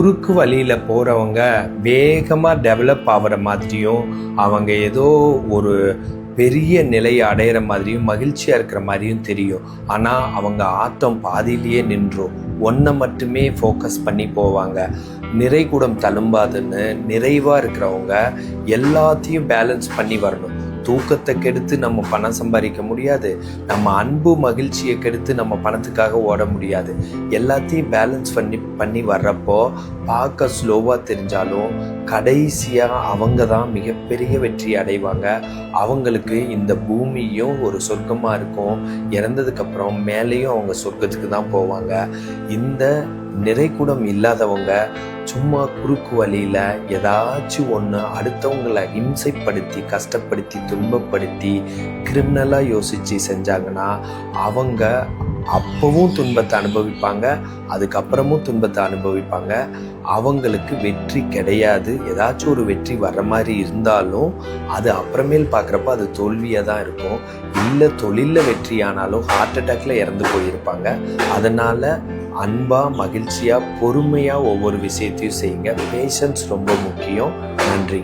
குறுக்கு வழியில் போகிறவங்க வேகமாக டெவலப் ஆகிற மாதிரியும், அவங்க ஏதோ ஒரு பெரிய நிலையை அடையிற மாதிரியும், மகிழ்ச்சியாக இருக்கிற மாதிரியும் தெரியும். ஆனால் அவங்க ஆட்டம் பாதியிலேயே நின்றும். ஒன்றை மட்டுமே ஃபோக்கஸ் பண்ணி போவாங்க. நிறைகுடம் தழும்பாதுன்னு நிறைவாக இருக்கிறவங்க எல்லாத்தையும் பேலன்ஸ் பண்ணி வரணும். தூக்கத்தை கெடுத்து நம்ம பணம் சம்பாதிக்க முடியாது. நம்ம அன்பு மகிழ்ச்சியை கெடுத்து நம்ம பணத்துக்காக ஓட முடியாது. எல்லாத்தையும் பேலன்ஸ் பண்ணி வர்றப்போ பார்க்க ஸ்லோவாக தெரிஞ்சாலும் கடைசியாக அவங்க தான் மிகப்பெரிய வெற்றி அடைவாங்க. அவங்களுக்கு இந்த பூமியும் ஒரு சொர்க்கமாக இருக்கும். இறந்ததுக்கப்புறம் மேலேயும் அவங்க சொர்க்கத்துக்கு தான் போவாங்க. இந்த நிறைகுடம் இல்லாதவங்க சும்மா குறுக்கு வழியில் ஏதாச்சும் ஒன்று அடுத்தவங்களை இம்சைப்படுத்தி, கஷ்டப்படுத்தி, துன்பப்படுத்தி, கிரிமினலாக யோசித்து செஞ்சாங்கன்னா அவங்க அப்பவும் துன்பத்தை அனுபவிப்பாங்க, அதுக்கப்புறமும் துன்பத்தை அனுபவிப்பாங்க. அவங்களுக்கு வெற்றி கிடையாது. ஏதாச்சும் ஒரு வெற்றி வர்ற மாதிரி இருந்தாலும் அது அப்புறமேல் பார்க்குறப்ப அது தோல்வியாக தான் இருக்கும். இல்லை தொழிலில் வெற்றியானாலும் ஹார்ட் அட்டாக்ல இறந்து போயிருப்பாங்க. அதனால் அன்பாக, மகிழ்ச்சியாக, பொறுமையாக ஒவ்வொரு விஷயத்தையும் செய்யுங்க. பேஷன்ஸ் ரொம்ப முக்கியம். நன்றி.